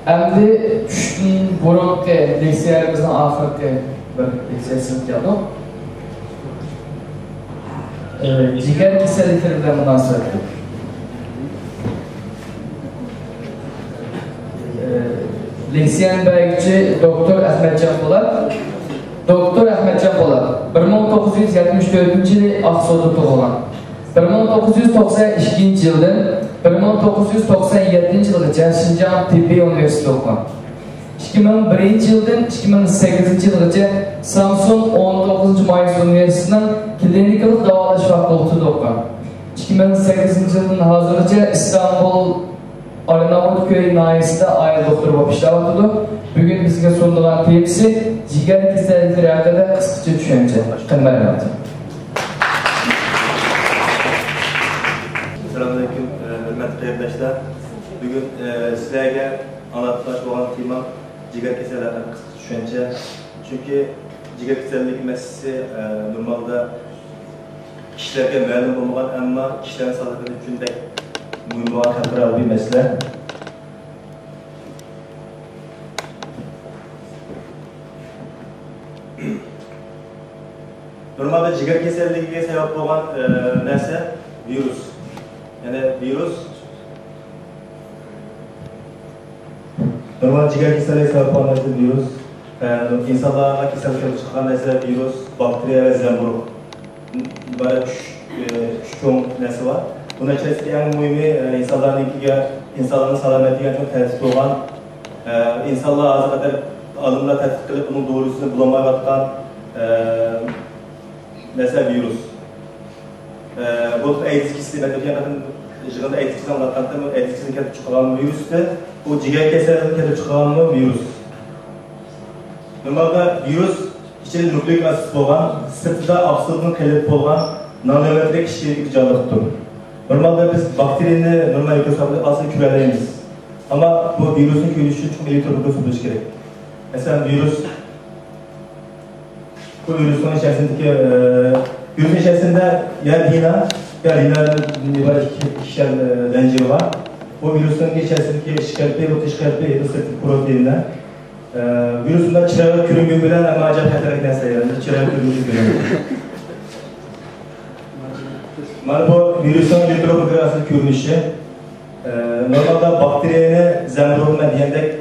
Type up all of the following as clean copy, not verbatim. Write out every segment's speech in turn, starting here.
Endi tushdan burungi leksiyalarimizning oxirgi bir leksiyasiga keldik. Jigar kasalliklari bilan munosabatli. Leksiyaning belgisi Doktor Ahmedjon Po'lat. Doktor Ahmedjon Po'lat 1974-yili Aqsuda tug'ilgan. 1992 yildan 1997-yilgacha Şinjan Tibbiy universitetida o'qigan. 2001-yildan 2008-yilgacha Samsun 19-Mayıs universitetining klinikal davolash fakultetida o'qigan. 2008-yildan hozirgacha Istanbul Arnavutköy nahiyesinde aile doktor bo'lib ishlayapti. Bugun bizga sunilgan temasi jigar kasalliklari haqida qisqacha tushuncha. Qimmat. Assalamualaikum, hörmətli qardaşlar. Bugün sizlərə anlatılmış olan tema jigar kasalliklari haqida qisqa tushuncha. Çünki jigar kasalligi məsələsi normalda kişilərə ma'lum olmagan, amma kişilərin sağlığı üçün də mühim olan xətərli bir məsələ. Normalda jigar kasalligiga sabab bo'lgan narsa virus. Yani virus normal jigar kasalligiga sabab bo'lgan narsa virus. İnsanlarga kasallik kelib chiqqan narsa virus, bakteriya va zamburug'. Böyle üç çoğun narsa var. Bunun içerisinde en mühimi insanların salametiyle çok tehdit olan, insanlar az kadar alımla tehdit edip bunun doğrusunu bulamayatkan mesela virüs. Bu AIDS kişisi, ben de jığında AIDS kişisi anlattığım AIDS kişisinin kelip çıkan virüstü, bu jigar kasalliğinin kelip çıkan virüs. Normalde virüs içinde nükleik asit olan, sırtında aksılığının kelip olan nanometrik kişilik bir canlıktır. Normalde biz bakterinin normal mikroskopta aslında küreleyimiz. Ama bu virüsün kürülüşü çok elektron mikroskopu gerek. Mesela bu virüsün içerisinde ya DNA ya RNA'nın ikişer zinciri var. Bu virüsün içerisindeki işgalpi, bu işgalpi ısıtık proteinler. Virüsünde çırağı kürümü bilen ama acayip heterekten sayılır. Çırağı kürümü bilen. Bu virüsün elektromikroskopik görünüşü normalde bakteriyene zemburug'una diyendek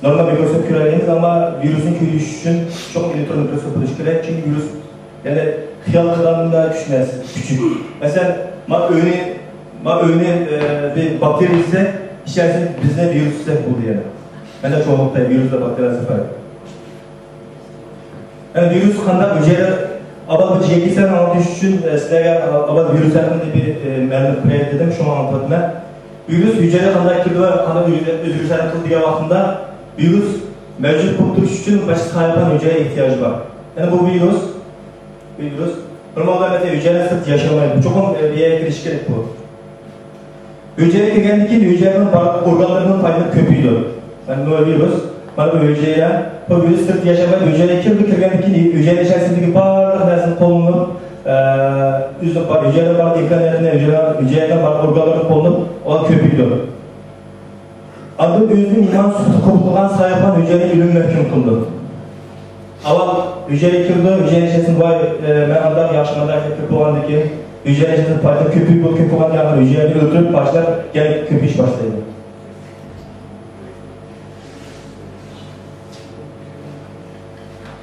normal mikroskop küreleyimiz ama virüsün görünüşü için çok elektromikroskop buluş gerek çünkü virüs yani hiyal kılamında küçük. Mesela örneğin bir bakteri ise içerisinde bizde virüs ise buldu yani. Ben de çoğunlukta virüsle bakteriler sefer. Yani virüs kanda hücreler ama bu jigar anlatış için sizlerle virüs hakkında bir ma'lumot beraylik dedim, şunu anlatıyorum. Virüs hücreler qanday kirdi va qanday o'zgarishlarni qildi degan vaqtda virus mavjud bo'lib turish uchun boshqa hayvon hücreye ehtiyoji bor. Yani bu virus normalde hücreler sırf yaşamaydı. Çok bir yere giriş gerek bu. Hücreye girgendik ki hücrelerin organlarının payını köpüydü. Yani bu virüs bu hücreyle bu virüs sırf yaşamaydı. Hücreye girgendik ki hücrenin içerisindeki bağırlık dersin kolunu hücreler bağlı imkaniyetine hücrelerden bağlı organların kolunu olan köpüydü. Adı özünün iman sütü kopulgan sayılan hücrenin ölüm mümkün kıldı. Aval hücreye kirdi, hücrenin içerisinde ben adam yaşamadan köpük olandı ki hücrenin içerisinde payda köpük olan yani hücreyi öldürüp başlar gelip köpüş başlaydı.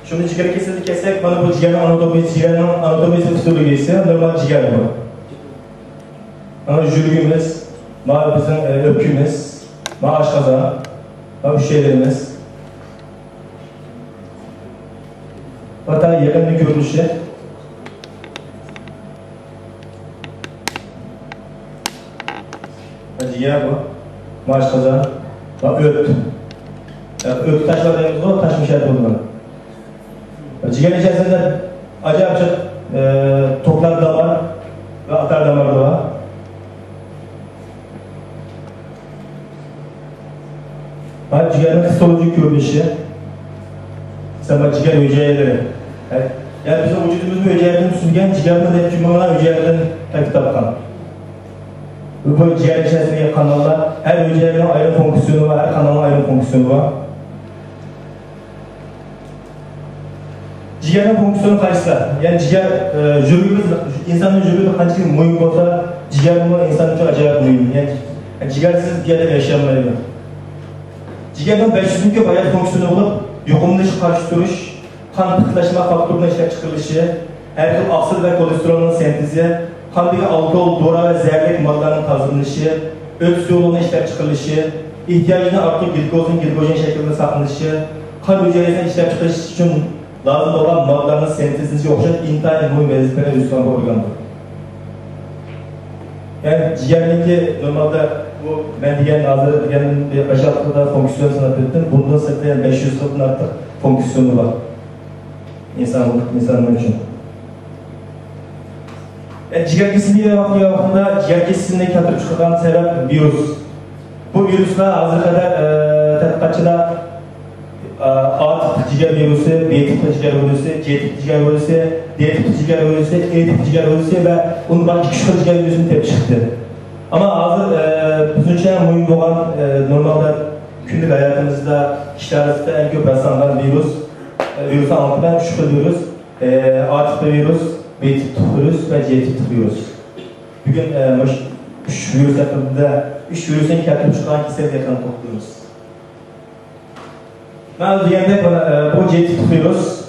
Şimdi jigar kasalliği kessek, bana bu jigarın anatomisi fizyologisi normal jigar bu. Ana jülgümüz, bizim öpkümüz, aşkazan, hücrelerimiz. Hatta yakın bir görünüşü. Jigar bu, aşkazan, öp. Öp taşladığımız o taşmışlar bunlar. Jigar içerisinde acayip toplar damar ve atar damarı var. Jigarın histolojik görünüşü. Mesela jigar hücreleri. Yani bizim vücudumuzun hücrelerinin süzgen jigarın da hücrelerden takip tapkan. bu ciğer içerisindeki kanallar her hücrenin ayrı fonksiyonu var, her kanalın ayrı fonksiyonu var. Ciğerin fonksiyonu kaçsa, yani ciğer insanın vücudu kaçı mühim olsa, ciğer bunu insanın çok acayip mühim. Yani ciğersiz ciğerde yaşayamayız. Ciğerden 500 bin hayat fonksiyonu olup, yukumluş, karşı duruş, kan pıhtılaşma faktörünün işlep çıkılışı, her türlü aksır ve kolesterolün sentezi, kandaki alkol, dora ve zehirlik maddelerinin kazanılışı, öksü yolunun işlep çıkılışı, ihtiyacına artık glikojen şeklinde saklanışı, kan hücresinden işlep çıkılışı için lazım olan maddelerin sentezini okşat intihar mühim vazifeler üstüne organdır. Yani ciğerdeki normalde bu ben diyen hazır diyenin bir aşağıda fonksiyon sanat ettim. Bundan sonra 500 katın artık fonksiyonu var. İnsanlar için. Ciğer kesinliği vaktında ciğer kesinliği katılıp çıkan sebep virüs. Bu virüsler hazır kadar tadqiqatçılar A tipli ciğer virüsü, B tipli ciğer virüsü, C tipli ciğer virüsü, D tipli ciğer virüsü, E tipli ciğer virüsü ve onun başka küçük ciğer virüsünü tepki çıktı. Ama hazır bütün şeyler mühim olan normalde günlük hayatımızda, kişilerimizde en çok rastlanan virüsü anlatılan şu virüs, A tipli virüs, B tipli virüs ve C tipli virüs. Bugün üç virüs hakkında, üç virüsün katılıp çıkan kişileri yakın topluyoruz. Ben diyende bu C tipli virüs,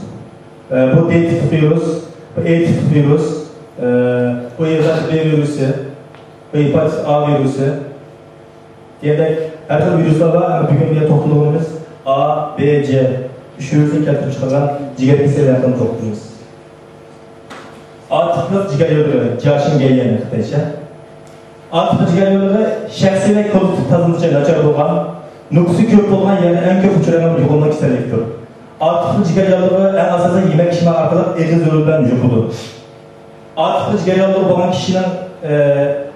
bu D tipli virüs, bu E tipli virüs, bu hepatit B virüsü, bu hepatit A virüsü. Diyende her türlü virüsler var, bugün bir topluluğumuz A, B, C. Üç virüsün katılıp çıkan ciğer kişileri yakın topluyoruz. A tipli ciğer yolu, ciğerşin gelyen arkadaşlar. A tipli ciğer yolu şahsi ve kolektif tazıntıcı açar olan, nüfusu köp olan yerine en köp uçuranan yukulmak isterliktir. A tipli ciğer yolu en asası yemek içme arkalık eğitim zorundan yukulu. A tipli ciğer yolu olan kişinin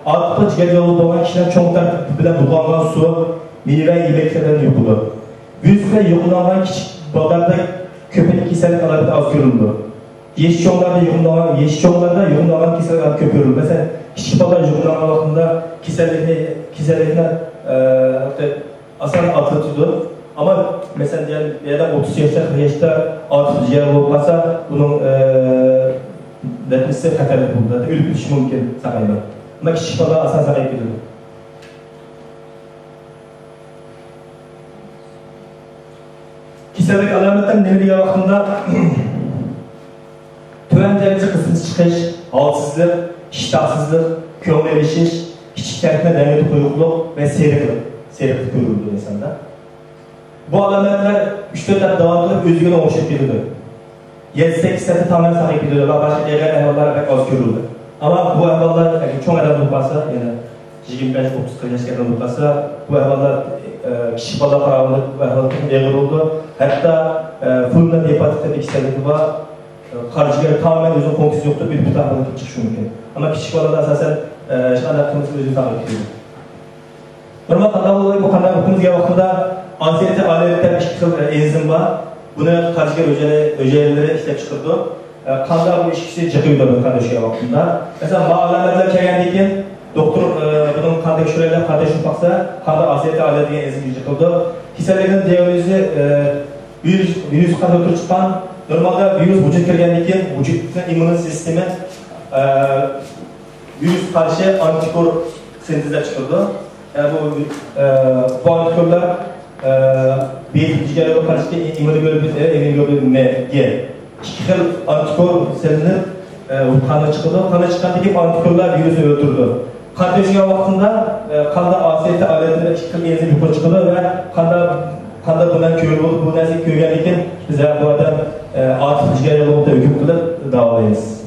A tipli ciğer yolu olan kişinin çoğunlukla bilen bulangan su, meyve yemeklerden yukulu. Virüsle yukulanan küçük balıklarda köpek keselik alanında az görüldü. Yeşil çoğunlarda yukulanan keselik alanında köp görüldü. Mesela küçük balıklar yukulanan vaktinde keselikine asan atlatıyordu. Ama mesela diyelim 30 yaşta artık ciğer olup kalsa bunun netmesi katarlık buldu. Ölüp düşmüş mümkün sakayla. Ama küçük balığa asan sakayıp gidiyordu. Keselik alametten nemliğe vaktinde töven derece kısmı çıkış, halsızlık, iştahsızlık, kömür erişiş, küçük terkine dengeli koyukluk ve seyriklik görüldü insanda. Bu alametler 3-4 tane devamlı özgürlüğe oluşup gidiyordu. 7-8 saati tamamen sahip gidiyordu ve başka diğer ehvallar pek az görüldü. Ama bu ehvallar çoğun adam olmasa, yani 25-30 yaşlı adam olmasa, bu ehvallar kişi balığa kararlı, bu ehvallar değer oldu. Hatta fulden hepatitler ikisilik var. Karıcıları tamamen özün fonksiyonu yoktu, bir tarafından çıkış mümkün. Ama küçük balada asasen alakamızı özünü takip ediyor. Normal kanal olayı bu kanal okumuz vaktında ansiyete aletler bir enzim var. Bunu karıcılar hücreleri işlep çıkırdı. Kanda bu işkisi çıkıyordu kan döşüğe vaktında. Mesela bu alametler kelgendiyken doktor bunun kandaki şurayla kardeşim baksa kanda ansiyete alet diye enzim çıkırdı. Keserlerin diyalizi virüs kan ötürü çıkan normalde virüs vücut kirgendiyken vücutun immün sistemi virüs karşı antikor sentezler çıkırdı. Yani bu antikorlar bir ciğerle karşı immunoglobulin G. İki xil antikor selinip kana çıkırdı. Kana çıkandaki antikorlar virüsü öldürdü. Kan döşüğe vaktında kanda asiyeti aletinde iki xil enzim yukarı çıkırdı ve kanda bundan köylü olup bu nesli köygenlikken biz bu adam atıp ciğerle olup da hüküm kılıp davalayız.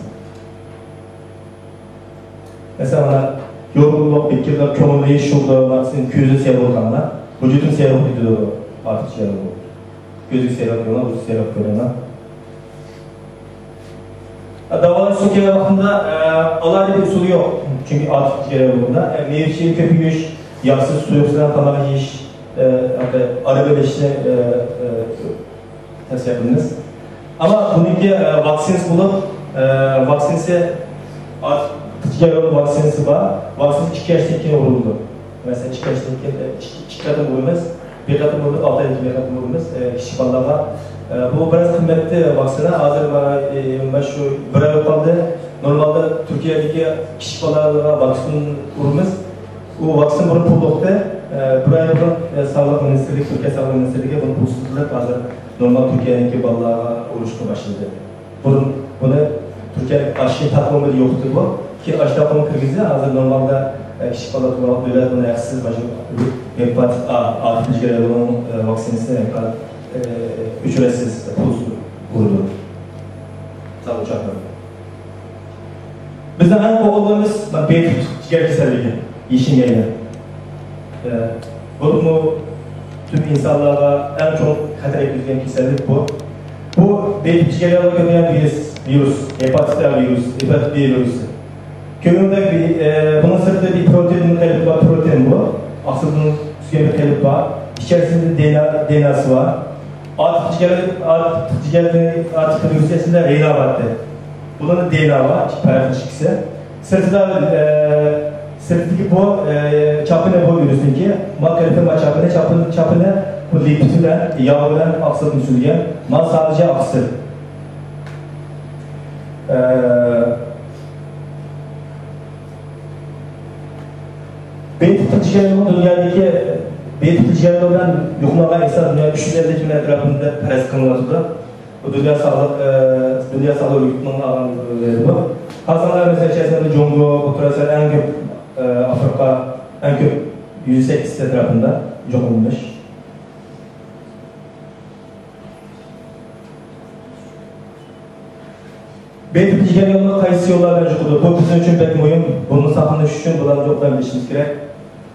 Mesela yorgunluk, bekirler, kömürlüğü, şurada, senin gözün seyir olkanlar, vücudun seyir oluyor artık seyir oluyor. Gözün seyir oluyorlar, vücut seyir oluyorlar. Davalar sokeye bakımda alaylı bir usulü yok. Çünkü artık seyir oluyorlar. Meyvişi, köpüğüş, yaksız su yoksadan kalan iş, araba leşine ters yapınız. Ama bununki vaksiniz bulup, vaksinisi Ticari vaksinesi var. Vaksinesi 2 yaşta 2 vuruldu. Mesela 2 yaşta 2 kadın vurulmaz. Bir kadın vurulmaz, 6 aylık bir kadın vurulmaz. Kişi ballağa. Bu biraz kıymetli vaksina. Hazır ben şu bir ay kaldı. Normalde Türkiye'deki kişi ballağa vaksin vurulmaz. Bu vaksin bunu pullukta. Bir ay kaldı. Sağlık Ministerliği, Türkiye Sağlık Ministerliği bunu pulsuzluk hazır. Normal Türkiye'deki ballağa oluştu başladı. Bunu Türkiye'nin aşı takımı yoktu bu. Ki aşı takımı kırgızı hazır normalde kişi ballağa böyle bunu yaksız başladı. Hepatit A, ticarilerin vaksinesi ücretsiz pulsuz vuruldu. Sağ uçaklar. Bizden en oğullarımız beyt ticari keserliği, işin yayını. Bu tüm insanlara en çok hatar edildiğin keserlik bu. Bu beyt ticarilerine gönderen virüs, hepatit A virüs, hepatit B virüsü. Köyünde bunun sırtında bir protein kalıbı var, protein bu. Aslında bir kalıp var. İçerisinde DNA'sı var. Artık virüsesinde RNA vardı. Bunun DNA var, paylaşıksı. Sırtındaki bu çapını bu virüsün ki, makalifema çapını bu lipidle, yağla aksıdın sürgen, sadece aksı. Beyt ticarilerin dünyadaki beyt ticarilerden yukarıdan insan dünya düşüncelerindeki etrafında perest kınılatıda. Bu dünya sağlık örgütünün alanları bu. Hastaneler mesela içerisinde Congo, Oturasal en köp Afrika, en köp 108 etrafında yok olmuş. Beyt ticarilerinin kayısı yollardan çıkıldı. Bu bizim için pek mühim. Bunun sakınış için bunları yoktan bilişimiz gerek.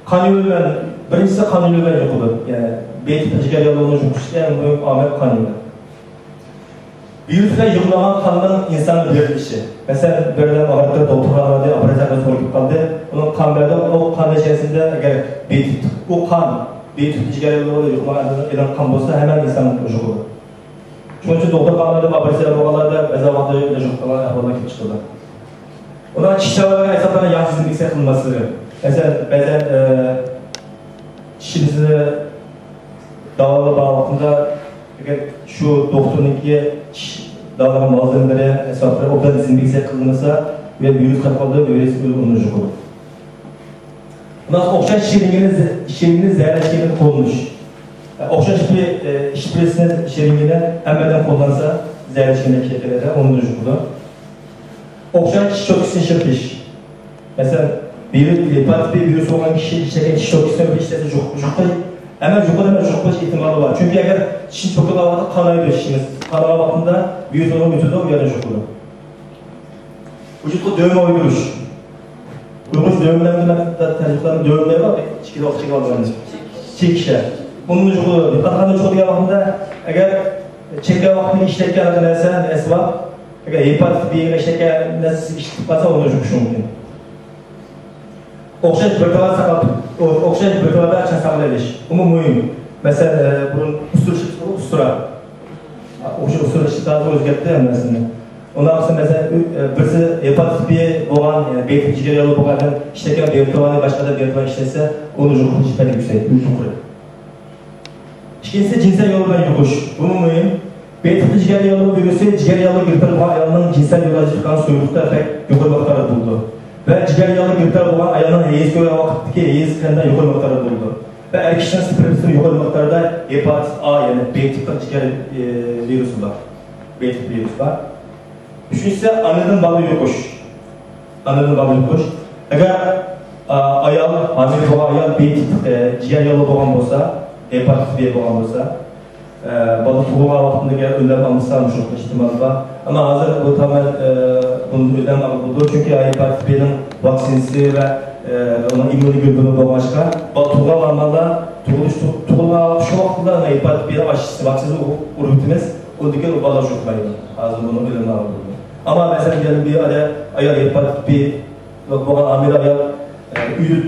Kan yoluyla, birincisi kan yoluyla çıkıldı. Yani beyt ticarilerinin çıkışı en mühim amel kan yolu. Virüsle yığılanan kandan insanın verilişi. Mesela verilen ağırlıkta doktorlar diye aparatlarla sorup kaldı. Onun kan verdi, o kan içerisinde eğer o kan beyt ticarilerine yığılanan kan olsa hemen insanın çocuk olur. Çünkü doktor kanalları, aparatlar boğalarda mezavanda çocuklar ahvalına kim çıkıyorlar. Ona kişilerine hesaplanan yansızlık kılınması. Mesela bazen kişinizi davalı bağlamında şu doktorunki davaların bazıları hesapları o da dizin kılınırsa ve virüs kapalı virüs olacak olur. Bundan okşaş şiringinin zehirli şiringini konmuş. Okşaş bir şifresinin şiringine hemen kullansa zehirli şiringine şekillerde onu olacak olur. Okşaş çok kişi şirkiş. Mesela hepatit B virüsü olan kişi çeken çok kişi işlesi çok hemen çok ihtimali var. Çünkü eğer kişi çok havada kanayı şişiniz. Kanaya baktığında virüs olan vücuda uyanacak olur. Vücutta dövme uyduruş. Uyguruş dövmelerinde tercihlerin dövmeleri var. Çikili alacağınız. Çekişler. Bunun ucu olur. Dikkat çok baktığında eğer çekilen vaktini işlerken arkadaşlar esvab eğer hepatit B'ye işlerken nasıl işlerken onu ucu mümkün. Okşaş bırtavalar sakal, okşaş bırtavalar açan saklayış. Bu mühim. Mesela bunun ustura. Okşaş ustura şiddetli özgertti mesela. Ondan sonra mesela birisi hepatit B olan, beyt ticarileri olan işlerken bırtavalar başka da bırtavalar işlerse onun ucu şiddetli yüksek, yukarı. İkincisi cinsel yoldan yokuş. Bu mühim. Beyt ticari yolu virüsü ticari yolu girip ayağının cinsel yola çıkan soyulukta pek yukarı baktarak buldu. Ve ticari yolu girip olan ayağının eğiz göre vakitteki eğiz kanından yukarı baktarak buldu. Ve erkeklerin spermisinin yukarı baktarda hepatit A yani B tipli ticari virüsü var. B tipli virüs var. Üçüncüsü annenin balı yokuş. Annenin balı yokuş. Eğer ayağın, hamile olan ayağın B tip ticari yolu olan olsa, hepatit B olan olsa, balı tuğuma vaktinde önlem almışsa çok ihtimal var. Ama hazır bu tamamen bunun önlem alındı. Çünkü hepatit B'nin vaksinisi ve onun immuni gündemi başka. Balı tuğuma varmalı, tuğuma şu vaktinde hepatit B'nin aşısı, vaksini urutimiz, ondaki o balı çok bayılır. Hazır bunun önlem alındı. Ama mesela diyelim bir ayağı hepatit B, bu amir ayağı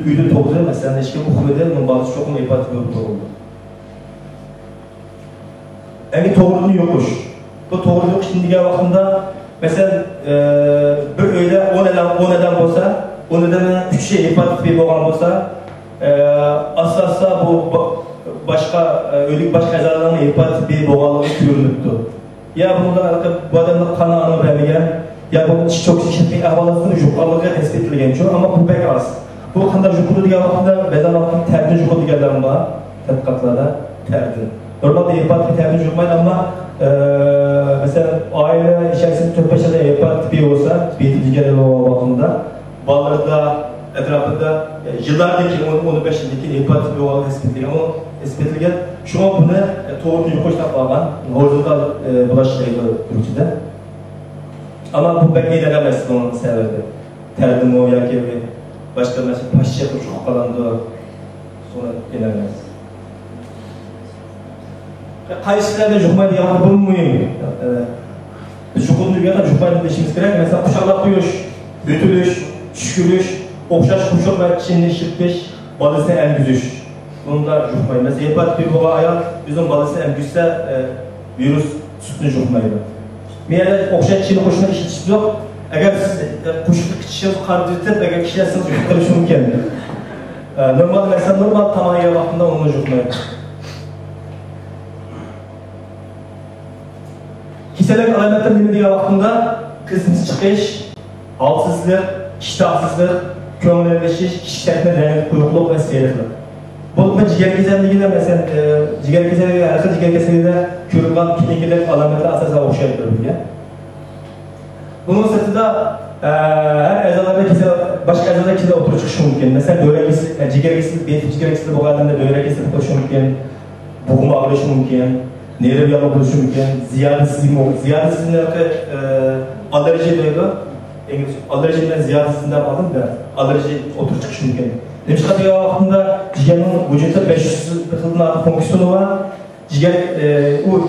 üydü topluyor. Mesela eşki muhtemelen bunun balı çok mu hepatit B oldu. Yani doğruluğu yokuş. Bu doğruluk şimdiki vaktinde Mesela bir öyle 10 neden olsa, o nedenden 3 şey hepatit B boğan olsa, asla bu başka ölük baş kazalarının hepatit B boğanlığı görünüptü. Ya bundan bu adamda kan anı vermeyen, ya bu çok şişirtmek ahvalatını jukalığı tespit edilgen çoğu ama bu pek az. Bu kanda jukulu diye vaxtında bedan altında terdi jukulu diyenlerim var, tetkatlarda terdi. Normalde hepatit terdi jukmayın ama mesela aile içerisinde tüppeşede hepatit B olsa, B diğer vaxtında Ballarda, etrafında yıllardaki 15 yıldaki hepatit B olarak tespit edilgen. Şu an bunu doğru yukoştan bağlan, horizontal bulaşıcıydı Türkçe'de. Ama bu pek ilerlemez onun sebebi. Terdim o ya ki başka mesela paşa çok kalandı sonra ilerlemez. Kayışlarda jukmayı yapar bu mühim. Jukun dünyada jukmayı deşimiz gerek. Mesela kuşaklar duyuş, bütülüş, şükürüş, okşaş kuşak ve çinleşirmiş, balısı en güzüş. Bunda jukmayı. Mesela hepatit B boğa ayal, bizim balısı en güzse virüs sütünü jukmaydı. Meyada okşaş çini kuşuna işitişi yok. Eğer siz kuşluk kişiyiz kardırtıp, eğer kişiye siz juklayışı mümkün. Normal mesela normal tamamıyla vaktinde onu jukmaydı. Kişilik alametler bilmediği vaktinde kısımsız çıkış, halsızlık, iştahsızlık, kömürleşiş, kişiliklerine renk, kuyrukluk ve seyirlik. Bu ciğer keserliğinde mesela ciğer keserliğinde, arka ciğer keserliğinde körülgan klinikler alametler asasına okşayabilir. Bunun sırtında her ezalarda başka ezalarda keser oturup çıkışı mümkün. Mesela ciğer keserliği, beyin ciğer keserliği bu adamda böğre keserliği oturuşu mümkün, boğum ağrışı mümkün, nehre bir oturuşu mümkün, ziyadesizliğinde alerji duygu. Alerjiden ziyadesinden aldım da alerji oturup çıkışı mümkün. Demiş ki ya vaktinde ciğerin vücutta 500 kılın artı fonksiyonu var.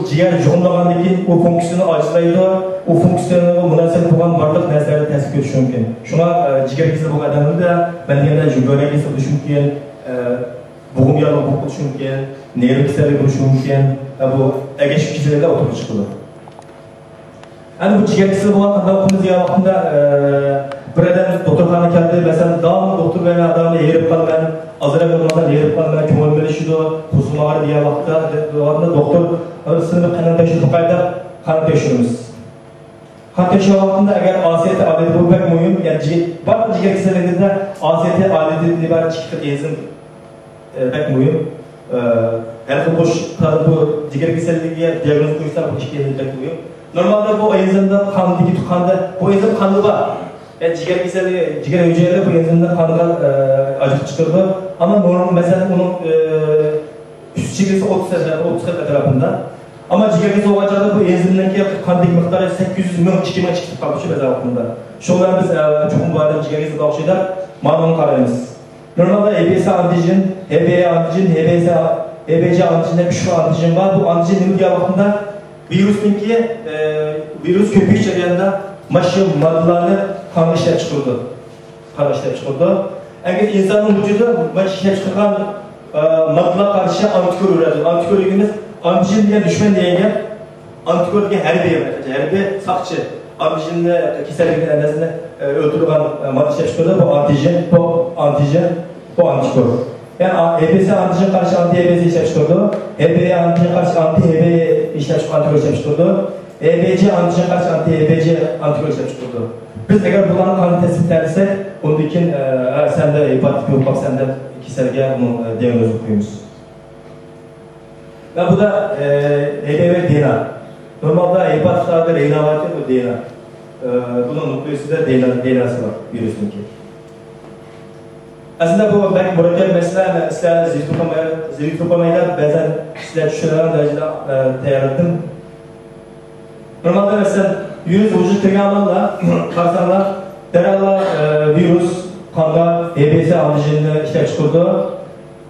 Ciğer joğumlağındaki o fonksiyonu acılaydı. O fonksiyonu münasebet olan varlık nesnelerde tespit etişi mümkün. Şuna ciğer kesili bu adamı da ben diyemde böğrek kesili oluşu mümkün, boğum yalı oluşu mümkün, nehir kesili oluşu mümkün. Bu egeç kesilerde oturup çıkılır. Yani bu ciğer kesili olan adamımız ya vaktinde bir adam doktorxana geldi, mesela dağım doktor beni adamı eğirip kalmayan, azıra olmadan eğirip kalmayan, kömürmeli şudu, kusuma var diye vaxtda doktor sınıfı kanal teşhiri kayda kan teşhirimiz. Kan teşhiri vaxtında eğer asiyeti aleti bu pek mühim, yani bazı ciğer kesillerinde asiyeti aleti diye bir çıkıp enzim pek mühim. Her bu ciğer kesilliğe diagnoz koysa bu işe pek mühim. Normalde bu enzimde kandaki tukanda, bu enzim kanı var. Ciğer keserliği, ciğer hücreleri bu enzimden kanıdan acık çıkırdı. Ama normal mesela onun üst çiğrisi 30 etrafında. Ama ciğer keseri olacağı bu enzimdeki kandaki miktarı 800 milyon kişime çıkıp kalmışı mesela hakkında. Şunlar biz çok mübarek ciğer keseri davşıyla manonu karayımız. Normalde EBS antijen, HBE antijen, HBC antijen, şu antijen var. Bu antijen ne diye hakkında virüs köpüğü içeriğinde maşın maddelerini kan işlep çıkırdı. Kan işlep çıkırdı. Eğer insanın vücudu maşın işlep çıkıran maddeler karşı antikor üretir. Antikor dediğimiz antijen diye düşman diye antikor diye herbe sakçı. Antijenle keserliğin endesini öldürülen madde işlep çıkırdı. Bu antikor. Yani HBS antijen karşı anti-HBS işlep çıkırdı. HBE antijen karşı anti-HBE işlep çıkırdı. Antikor işlep çıkırdı. EBC antijen karşı anti-EBC antikor işlep çıkırdı. Biz eğer bunların kanı tespit edersek, onun için sen de hepatit B bak sen de keserliğe onun diagnozu koyuyoruz. Ve bu da HBV DNA. Normalde hepatitlerde RNA var ki bu DNA. Bunun nükleüsünde DNA'sı var virüsünki. Aslında bu belki mürekkep mesela sizler ziritopamayla bazen sizler düşünülen derecede tayarladım. Normalde mesela virüs vücut tegamlarla karsanlar derhal virüs kanda HBS antijenini işlep çıkırdı.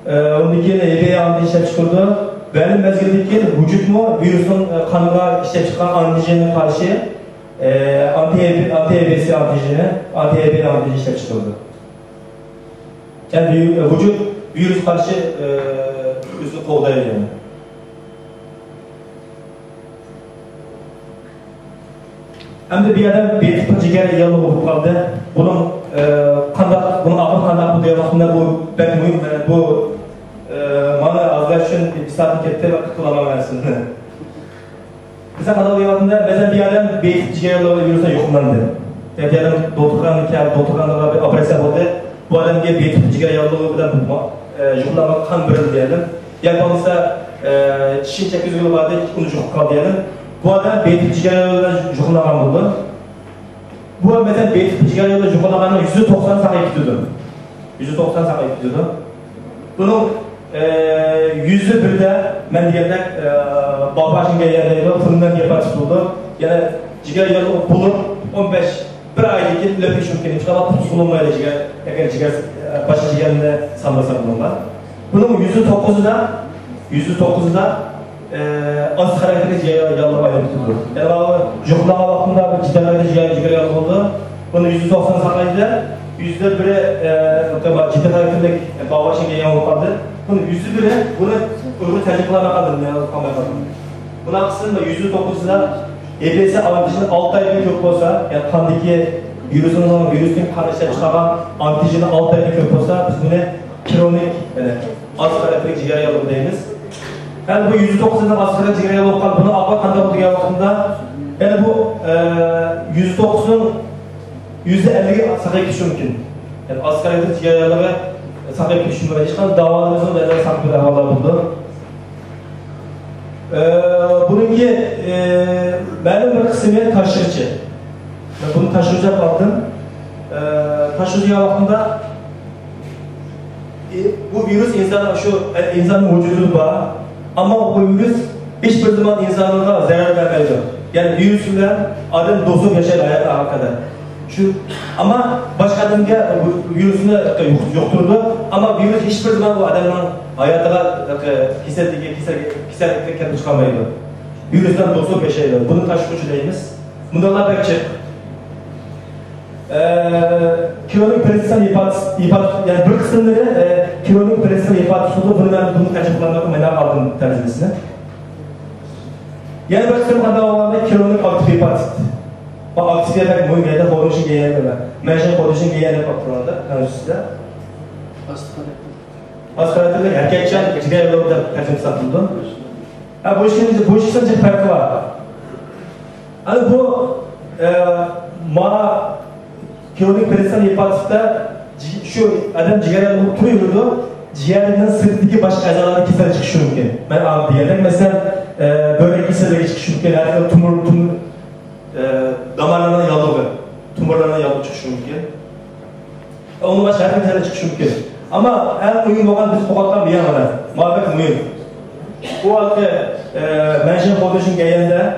Ondaki HBE antijen işlep çıkırdı. Benim mezgildeki vücut mu virüsün kanına işlep çıkan antijenine karşı anti-HBS antijeni, anti-HBE antijeni işlep çıkırdı. Yani vücut virüs karşı virüsü kovdaydı yani. Hem de bir adam bir ciğer yalı olup kaldı. Bunun kandak, bunun akıl kandak bu diye vaktinde bu pek mühim. Bu bana azlaşın bir saat kette vakit kullanamazsın. Bize kadar bir vaktinde mesela bir adam bir ciğer yalı virüse yokulandı. Bir adam doktorlarla bir operasyon oldu. Bu adam bir ciğer yalı yokulanmak kan bırıl diyelim. Yani olursa çişin çekiz yolu vardı, onu yokup kaldı diyelim. Bu adam beytik ciğer yolunda yokulangan oldu. Bu mesela beytik ciğer yolunda yokulanganın %90 sağlayıp gidiyordu. %90 sağlayıp gidiyordu. Bunun %1'de ben diyerek Balbaş'ın yerlerdeydi, fırından hepatit oldu. Yani ciğer yolu bulup 15 bir aydaki löpüş mümkün. Hiç kadar tutuş bulunmayla ciğer, eğer ciğer başka ciğerinde sanmasa bulunlar. Bunun %9'da az karakteri ciğer yalı ayrıldı. Yani yoklama vaktinde bir ciğerlerde ciğer yalı oldu. Bunun %90 sağlaydı. %1'e ciddi karakterdeki Balbaş'ın yalı oldu. Bunun %1'e bunu uygun tercih kılamakalım. Bunun aksında %9'da EBS avantajının 6 ayda kök olsa, yani kandaki virüsün kan işe çıkaran antijeni 6 ayda kök olsa, biz bunu kronik, yani az karakteri ciğer yalı deyimiz. Yani bu %9'dan az karakteri ciğer yalı olan bunu akla kanda olduğu vaktinde, yani bu %9'un %50'ye sahip kişi mümkün. Yani az karakteri ciğer yalı ve sahip kişi mümkün. Hiç davalarımızın ve sahip davalar buldu. Bununki benim bir kısmı taşırıcı. Bunu taşırıcıya baktım. Taşırıcıya baktığımda bu virüs insanın vücudunda var. Ama bu virüs hiçbir zaman insanlara zarar vermez. Yani virüsle adam dostluk yaşar hayata kadar. Ama başka adamga virüsünü yokturdu. Ama virüs hiçbir zaman bu adamın hayatına kesinlikle kendi çıkamaydı. Virüsten dostluk yaşaydı. Bunu taşıyıcı deyimiz. Bunlarla bekçi. Kronik persistan hepatit, yani bir kısımları kronik persistan hepatit oldu. Bunu tercih kullanmakta merak aldım tercümesine. Yani bir kısım kadar olanlar kronik aktif hepatit. Bu aktif hepatit mühim yerde hormonşun geyenleri var. Menşen hormonşun geyenleri bakımında kanıcısında. Hastalıkları erkekçen ciğer yolunda tercih satıldı. Bu işin sadece farkı var. Hani bu kronik persistan hepatitte şu adam ciğer yolunda duruyordu. Ciğerinden sırtındaki başka azaları keser çıkışı mümkün. Ben abi diyelim mesela börek keserleri çıkışı mümkün. Yani tumur damarlarına yalı var. Tumurlarına yalı çıkışı mümkün. Onun başka her bir çıkışı mümkün. Ama en mühim olan biz kokattan bir yana var. Muhabbet mühim. Bu halde menşen koduşun gelende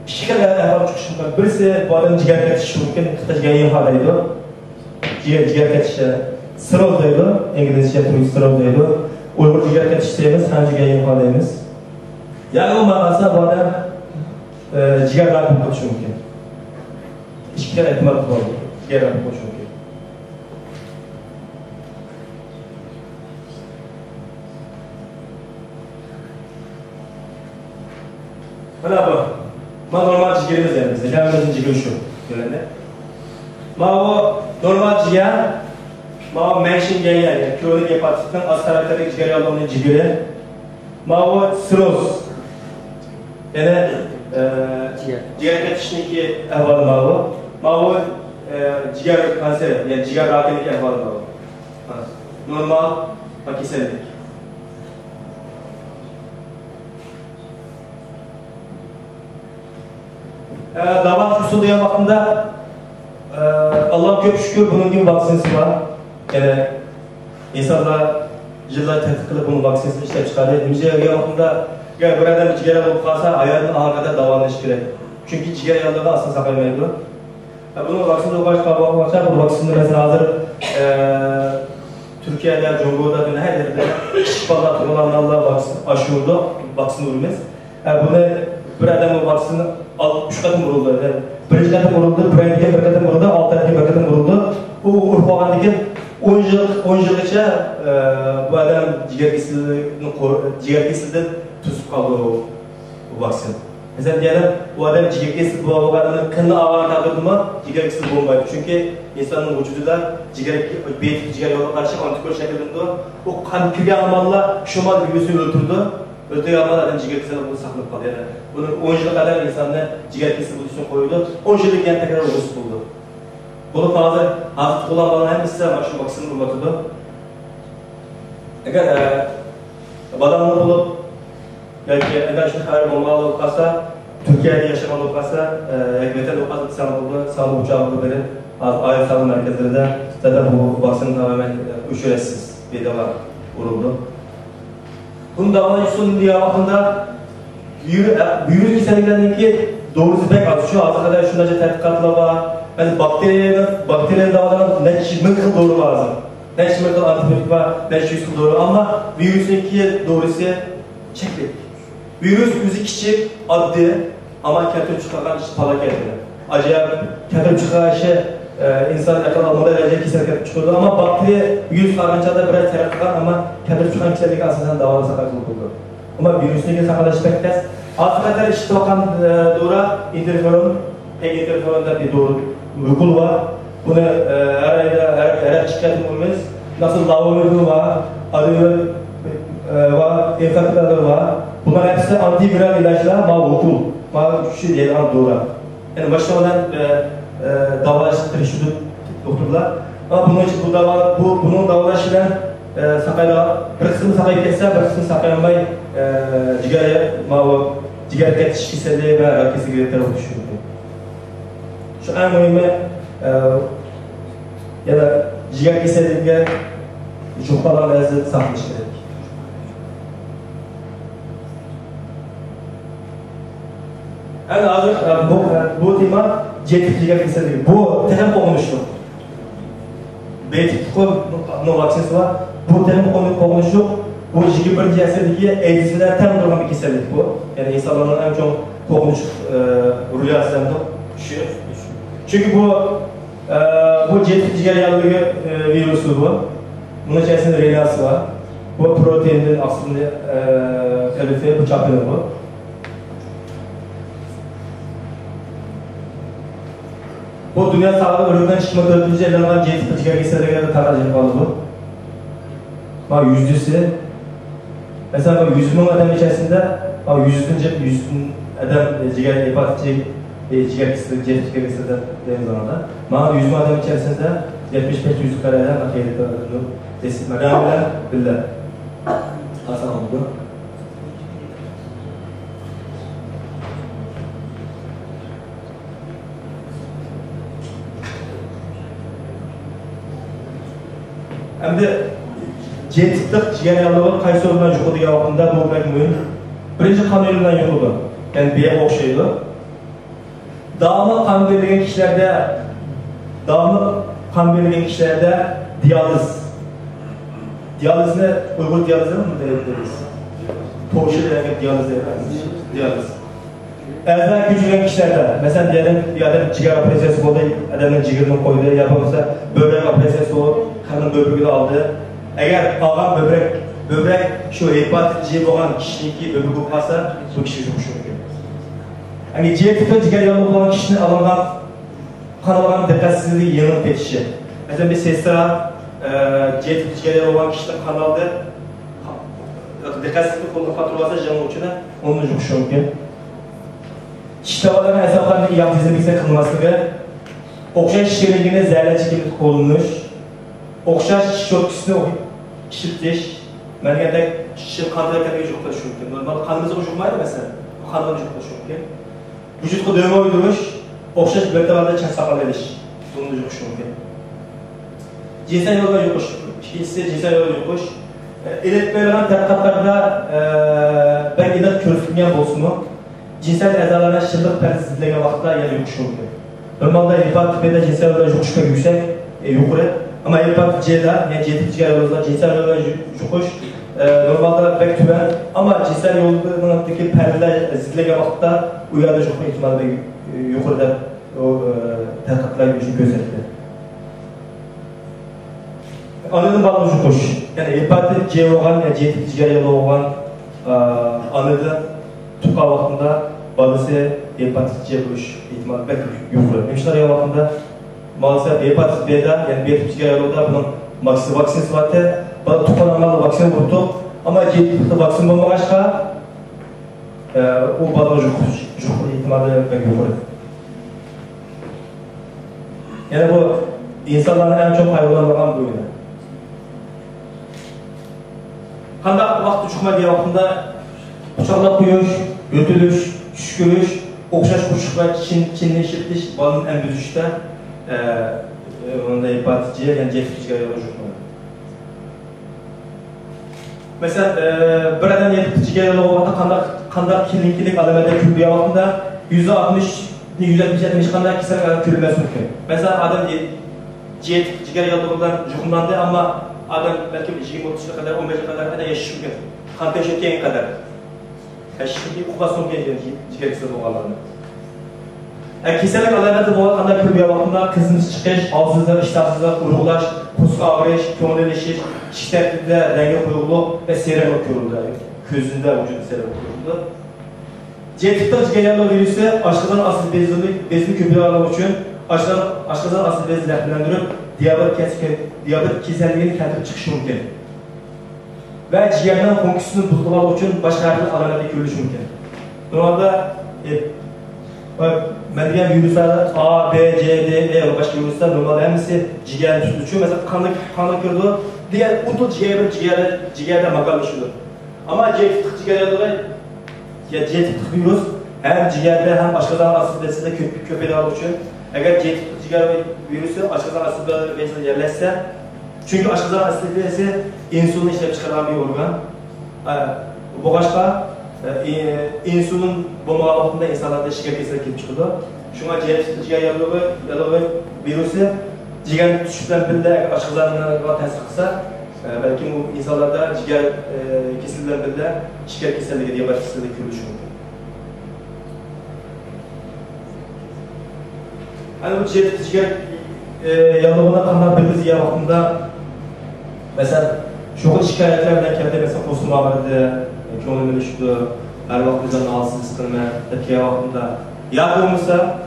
iki kere ehval çıkışı mümkün. Birisi bu adamın ciğer ketişi mümkün. Kıta ciğer yemhadaydı. Ciğer ketişi sırozdaydı. İngilizce türlü sırozdaydı. Uygur ciğer ketişi deyimiz, hem ciğer yemhadayımız. Yani o manasında bu adam ciğer rakım koduşu mümkün. İki kere ihtimal var. Ciğer rakım koduşu mümkün. Mana bu. Ma normal ciğerimiz yani bizde. Devamımızın ciğeri şu. Görende. Ma o normal ciğer, ma o menşin ciğeri yani kronik hepatitten az karakteri ciğer yolunun ciğeri. Ma o siroz. Yani ciğer ketişindeki ehvalı ma o. Ma o ciğer kanseri yani ciğer rakındaki ehvalı ma o. Normal keserlik. Dava usulüye bakımda Allah'a çok şükür bunun gibi vaksinesi var. Yani insanlar yıllar tetkik kılıp bunun vaksinesini işlep çıkardı. Müziğe bakımda bir adam ciğer alıp kalsa ayağının ağırlıkta davanış gerek. Çünkü ciğer ayarlığı aslında saklanmaydı. Bunun vaksinesi o başka bakmışlar. Bu vaksinleri mesela hazır Türkiye'de, Cumhurbaşkanı'da her yerde şifalar tutulanlarla aşıyordu. Vaksin ürünümüz. Bunu bir adamın vaksini 3 kadın vuruldu. Yani birinci kadın vuruldu, bir kadın vuruldu, 6 erkek bir kadın vuruldu. Bu urfağındaki 10 yıllıca bu adam ciğer kesildi tutup kaldı o vaksin. Mesela diyelim o adam ciğer kesip bu adamın kanını ağır takıldı mı ciğer kesip olmaydı. Çünkü insanın vücudunda ciğer yola karşı antikor şekilde o kan kirli almalı şumal virüsü öldürdü. Öteki almalı adam ciğer kesip bunu saklıp kaldı. Yani bunun 10 yıla kadar insanlar ciğer kesip bu düşün koydu. 10 yıllık yani tekrar virüs buldu. Bunu bazı hafif kullanmaların hem size ama şu maksimum bulmatıdı. Eğer badamını bulup belki eğer şu haber olmalı olmasa Türkiye'de yaşamalı olmasa hükümetten olmasa sağlık uçağı böyle aile sağlık merkezlerinde zaten bu vaksin tamamen ücretsiz bedava vuruldu. Bunun davranışının diye bakımda virüs kiselliklerindeki doğrusu pek az. Şu az kadar şunlarca tetkikatlar var. Yani bakterilerin davranışının ne çimdik doğru lazım. Ne çimdik antibiyotik var, ne çimdik doğru ama virüsün doğrusu çeklik. Virüs yüzü küçük, adlı ama kötü çıkan felaket. Acayip kötü çıkan insan yakın almalı derece kesinlikle çıkıyordu ama bakteri virüs karınca da biraz terakkan ama kötü çıkan kişilik aslında davalı sakatlık oldu. Ama virüsün sakatlık bekles. Aslında işte bakan doğru interferon, interferonda bir doğru uygul var. Bunu her çıkartmamız nasıl davranışı var, adı var, enfeksiyonlar var. Bunlar hepsi antiviral ilaçlar, mağlukul, şu diyelim doğru. Yani başlamadan davalaştırışıdır doktorlar. Ama bunun için bunun davalaşıyla bir kısmını sakayıp kesse, bir kısmını sakayamay ciğer ketiş kiseli ve rak kesinlikleri oluşuyor. Şu en mühimi ya da ciğer kiseliğine cuhbalar lezzet sakmış gerek. En azı bu tema C-tip ciğer kiseliği. Bu tehem konuştu. B-tip novaksisi var. Bu tehem konuştu. Bu ciğer bir ciğerselliği eğitimler tam duran bir kisellik bu. Yani insanların en çok korkunç rüyasında düşüyor. Çünkü bu ciğer yağlığı virüsü bu. Bunun içerisinde renası var. Bu proteinin aslında kalifiye bıçakları bu. Bu dünya sağlığı ölümden çıkmak öldürücü elenen ciğer kesilliklerine tarayacak var bu. Bak yüzdüsü. Mesela 100 bin adam içerisinde 100 bin adam ciğer hepatit ciğer kesildi dediğim zaman da bana 100 bin adam içerisinde 75-100 kararlar nakiyeti tarafından destek madamlar billah Hasan oldu. Hem de C-tiplik ciğer yağlığı qaysı orundan yuxudu yağında bu pek mühim. Birinci kan yolundan yuxudu. Yani bir okşaydı. Davamlı kan verilgen kişilerde diyaliz. Diyaliz ne? Uygur diyaliz mi deriz? Toğuşu denen diyaliz. Erzak gücülen kişilerde, mesela diyelim bir adam ciğer apresiyası oldu, adamın ciğerini koydu, yapamazsa böbrek apresiyası oldu, kanın böbreğini aldı. Eğer ağam böbrek şu hepatit C olan kişinin böbreği olmazsa bu kişi çok şükür. Yani ciğer ciğer yağlı olan kişinin alınan kan alan dikkatsizliği yanıp geçişi. Mesela bir sestra ciğer yağlı olan kişinin kan aldı, dikkatsizlik olduğu faturası canlı uçuna onun çok şükür. Şiştavaların hesaplarını iyi yaptığımızda kılmasını, okşaş şişirliğine zerreci gibi konulmuş, okşaş şişörtüsünü işittiş, merkezde şişir kandırırken vücutla şükür. Normal kanımızı uçurmaydı mesela, kanımızı vücutla şükür. Vücutla dövme uydurmuş, okşaş bölgelerinde çek sakal ediş, bunun vücut şükür. Cinsel yolda yokuş, ikincisi cinsel yolda yokuş. İletmelerin tetkikatlarda belki de körüklüğünden olsun mu? Cinsel ezalarına şıllık perdesizliğine vakitte yer yokuş oluyor. Normalde hepatit B'de cinsel olarak yokuş pek yüksek, yukarı. Ama hepatit C'de, yani C-tip ciğer yolunda cinsel olarak yokuş normalde pek tüben. Ama cinsel yolundaki perdeler zilliğine vakitte uyarda yokuş ihtimali yukarıda o tetkikatlar gücü gözetti. Anladın bağlı yokuş. Yani hepatit C olan, yani C-tip ciğer yolu olan anladın tuka vaktinde balası hepatit C buluş ihtimali pek yukarı. Hemşire yavakında maalesef hepatit B'de yani B tipi yavruda bunun vaksinisi var. Bana tutanamalı vaksin vurdu ama C tipi vaksin bulmamışka o bana jukur ihtimali pek yukarı. Yani bu insanların en çok hayvanlarından bu yine. Kanda vakti çıkma diye vaktinde uçakla kuyuş, ötülüş, şükürüş, okşaş kuşuklar, çinleşirtiş, balın en büzüşte onun da hepaticiye, yani cefiticiye yolcuklar. Mesela bir adam hepaticiye yolcuklarda kanda kirlilik alamete kürbüye vaktinde %60-%70 kanda kisel kürbülmesi mümkün. Mesela adam ciğer yolcuklardan jukumlandı ama adam belki 20-30'a kadar, 15'e kadar da yaşıyor mümkün. Kan teşekküye kadar. Şimdi okupasyon geliyor ciğersiz oğlanlarına. Kesinlik alameti bu anda kürbüye bakımda kızınız çıkış, ağzınızda iştahsızlık, uygulaş, kusuk ağrış, kömürleşir, şiddetli rengi koyuldu ve seyrek görüldü. Közünde vücudu seyrek görüldü. C-tipte ciğerli virüsü aşkıdan asıl bezini kürbüye almak için aşkıdan asıl bezini lehtilendirip diyabet kesinliğini keltirip çıkışı mümkün. Ve ciğerden fonksiyonunu bozulmamak için başka bir alameti görülüşü mümkün. Normalde ben diyen virüsler A, B, C, D, E başka virüsler normalde hepsi ciğerini tutuyor. Mesela kanlı kırdı, diğer utul ciğerde makallaşıyor. Ama C-tipik virüs hem ciğerde hem başkadan asit besinde köpeği almak için eğer C-tipik ciğer virüsü başkadan asit besinde yerleşse çünkü aşkıdan asit besi insülin işlep çıkaran bir organ. Bu başka insülin bomba altında insanlarda şeker kesinlikle kelip çıkıyor. Şuna ciğer yalığı virüsü ciğer düşükten birinde aşkıdan tesir kılsa belki bu insanlarda ciğer kesilden birinde şeker kesinlikle diyabet kesinlikle körülüşü mümkün. Hani bu ciğer yalığına kanlar bildiğiniz yer vaktinde mesela şokul şikayetlerden kendi mesela kostüm ağrıdı, kömürlü düştü, her vakit üzerine ağzını sıkılma, tepkiye vaktinde. Ya olmuşsa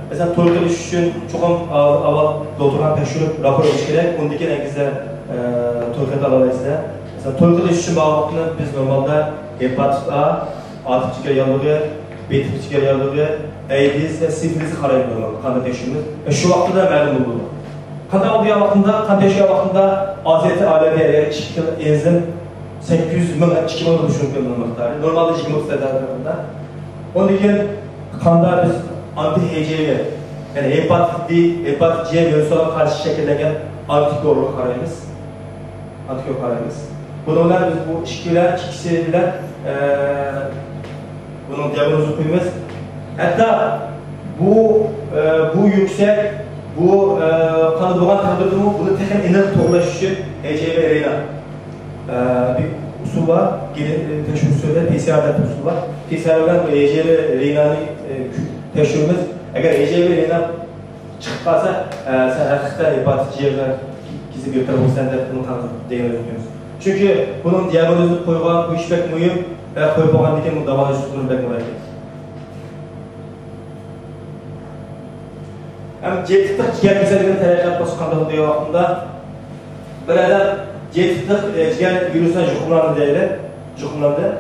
mesela tuvalete düşüş için çok avval doktordan tekşürüp rapor ediş gerek, ondaki en güzel tuvalete alamayız da. Mesela tuvalete düşüş için vaktinde biz normalde hepatit A, A tip ciğer yalığı, B tip ciğer yalığı, AIDS ve sifilisi karayip normalde kanda tekşürümüz. Şu vakti de məlum oldu. Kanda aldığı vaktinde, kanda yaşayan vaktinde AZT, ALD, enzim 800 min, 2000 min düşünmüştür miktarı. Normalde 20 min tarafında. Onun için kanda biz anti-HCV, yani hepatit C virüsüne karşı şekillenen antikorlu karayımız. Bunlar biz bu ikisi bilen bunun diagnozu koyuyoruz. Hatta bu yüksek, bu kanı doğan takdirde bunu tekrar enerji toplaşı HCV RNA bir usul var, teşhüsüyle PCR'da bir usul var. PCR'dan HCV RNA'nı teşhürümüz, eğer HCV RNA çıkmazsa sen hakikaten hepatit C'ye gizli bir tarafı sen de bunu diagnoz. Çünkü bunun diagnozu koyulan bu iş pek mühim ve koyup oğandaki bu davalaşı tutulur pek mühim. Hem C-tipik ciğer kesinliğinin tercih başı kandalı diye vaktinde bir adam C-tipik ciğer virüsüne jukumlandı.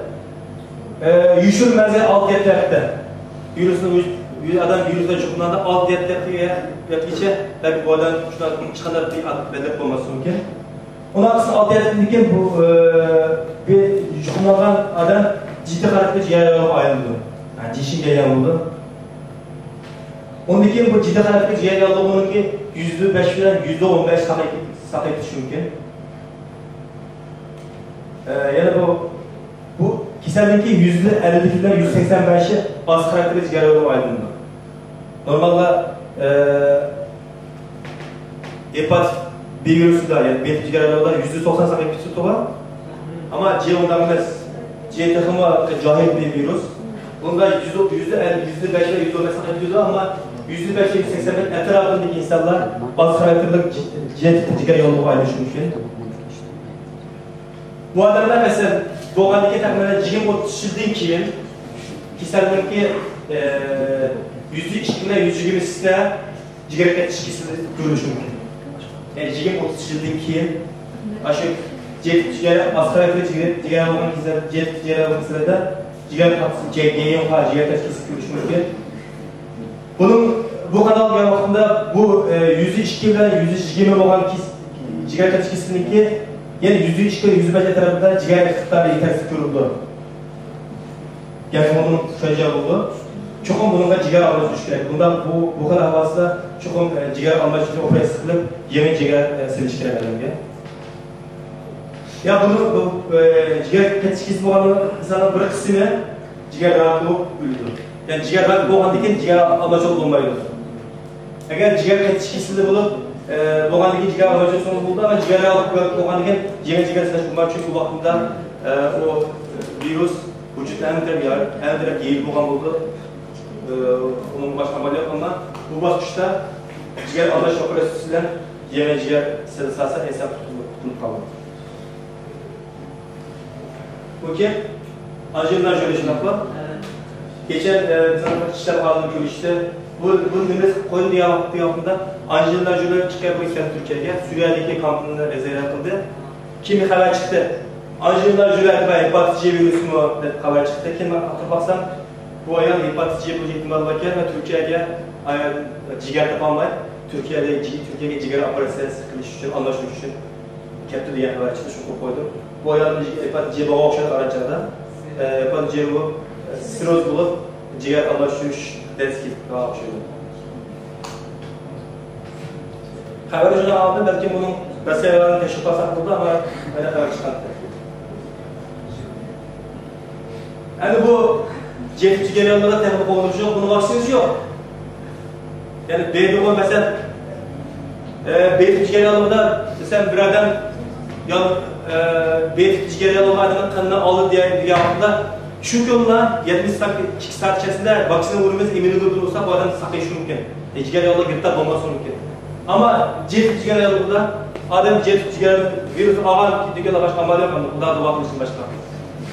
Yüşürmezi alt yetlerde. Adam virüsüne jukumlandı, alt yetlerde yetkice belki bu adam çıkanlar bir bedek olması mümkün. Onun aksine alt yetlerdeki bu bir jukumlanan adam ciddi hareketli ciğer yolu ayrıldı. Yani cişin gelen oldu. Onun için bu ciddi hareketli ciğer yağlılığının ki %5'den %15 sakit mümkün. Yani bu kesinlikle %50'dekiler %85'i az hareketli ciğer yağlığı aydınlığı. Normalde hepatit B virüsü de yani B ciğer yağlığında %90 sakit tutu var. Ama C ondan biraz C takımı cahil bir virüs. Bunda %50, %5 ve %15 sakit tutu ama %5-80 etrafındaki insanlar bazı karakterlik ciğer yolunu paylaşmış mümkün. Bu adamlar mesela doğandaki takımlara ciğer o düşürdüğü için kasallikki %2'den %20'sine ciğer kaçışkisi görülüşü mümkün. Yani 20-30 yıldan keyin aşı ciğer asgari ciğer olan ciğer olan sırada ciğer kaçışkisi görülüşü mümkün. Bu kanal vaktinde bu %2'den %20 olan ciğer kaçışkisininki yani %2-%5 tarafında ciğer kaçışkisi yetersiz görüldü. Yani onun şöyle oldu. Çokum bununla ciğer alması düşkürek. Bundan bu kadar havasında çokum ciğer alması için operasyon kılıp yemek ciğer siliştirek adamga. Ya bunu ciğer kaçışkisi olanı insanın bir kısmı ciğer rahatlığı büyüdü. Yani ciğer rahatlığı olandıkken ciğer alması olmaydı. Eğer ciğer kaçışkisi bulup olandıkken ciğer alması sonu buldu ama ciğer rahatlığı olandıkken ciğer siliştirmek çünkü bu vaktinde o virüs vücut en direkt yayıl boğan oldu. Onun başka ameliyat olma. Bu basışta ciğer alış operasyonuyla yeme ciğer sırasında hesap tutulup kaldı. Okey. Anjelinar Jolie şunakla. Geçen işler aldığım görüşte bu nümresi koyun diye yaptığında Anjelinar Jolie çıkıyor bu ülkeden Türkiye'ye. Suriye'deki kampını rezerve yapıldı. Kimi haber çıktı? Anjelinar Jolie ve hepatit C virüsü mü haber çıktı. Kim hatırlarsan bu ayağın hepatit C virüsü ihtimali varken ve Türkiye'ye ciğer tapanmayıp Türkiye'ye ciğer operasyonu sıkılış için, anlaşılış için kepti diye haber çıktı. Şunu koydum. Bu ayağın hepatit C bağı okşadı araçlarda. Hepatit C bu siroz bulup ciğer anlaşılış denski bağı okşadı. Haber ucuna aldı. Belki bunun Rusya'nın teşrifat saklıdı ama böyle haber çıkarttı. Yani bu ciğerlerde tehlikeli olmuş yok, bunun vaksiniz yok. Yani BDO mesela BDO ciğerlerde mesela bir adam BDO ciğerlerde adamın kanını alır diye yaptığında çünkü onunla 72 saat içerisinde vaksine vurulması emin olursa bu adam saklayışı mümkün. Ciğerlerde gırtlak olması mümkün. Ama ciğerlerde adam ciğerlerde virüs ağır gidiyorlar başka ameliyat yapmadı. Bu da vakmışsın başka.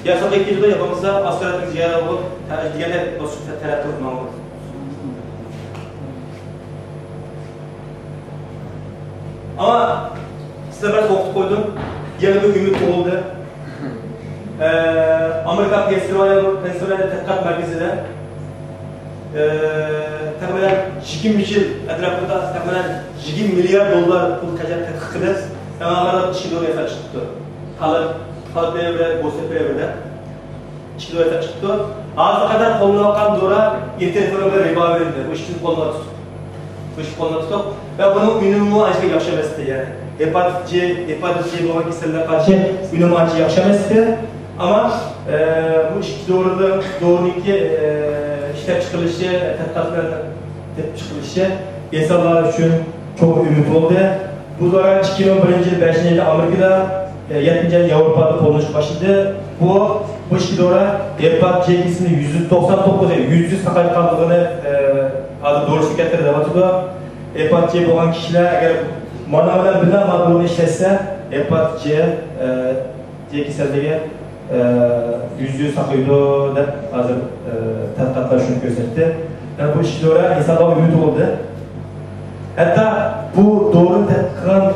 Ya sabah ikinci yapımızda askerlik ziyaret olup diğerler dostluk terapi olmalı. Ama size ben soğuk koydum. Yeni bir ümit oldu. Amerika Pennsylvania Tetkikat Merkezi'de takriben 20 yıl etrafında takriben 20 milyar dolar pul kaçak tetkikede hemen kişi doğru yasa çıktı. Halk devre, Bosna devre. İşte öyle çıktı. Ağzına kadar koluna bakan Dora interferon ve riba verildi. Bu işin koluna tutup. Bu işin koluna tutup. Ve bunun minimumu ancak yaşamasıydı yani. Hepatit C olan kişilerine karşı minimumu ancak yaşamasıydı. Ama bu iş doğrununki işler çıkılışı, tetkikatların çıkılışı insanlar için çok ümit oldu. Bu da 2001 yıl 5. yılda Amerika'da 70. yıl Avrupa'da konuşup başladı. Bu işi doğru hepatit C kısmının %99 %100 sakal kaldığını adı doğru şirketleri de batırdı. Hepatit C olan kişiler eğer manavlar bilen madalını işletse hepatit C kişilerdeki %100 sakıydı da hazır tetkikatlar şunu gösterdi. Yani bu işi doğru insanlar ümit oldu. Hatta bu doğru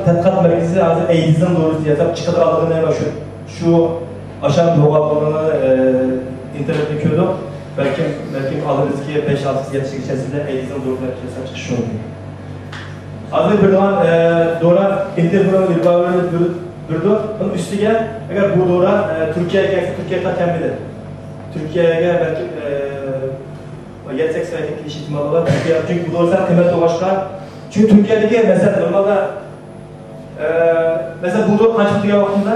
tetkikat merkezi hazır AIDS'den doğrusu yatıp çıkıdır aldığını ve şu aşağı logolarını internette görüyorduk. Belki alırız ki 5-6 yetişik içerisinde AIDS'den doğru merkezden çıkış oldu. Hazır bir zaman doğru interferon ribalarını durdu. Bunun üstüge eğer bu doğru Türkiye'ye gelse Türkiye'ye takemlidir. Türkiye'ye belki 7-8 aylık iş ihtimali var. Çünkü bu doğrusu kıymetli başka. Çünkü Türkiye'deki mesela normalde mesela bu doğru kaç Türkiye vaktinde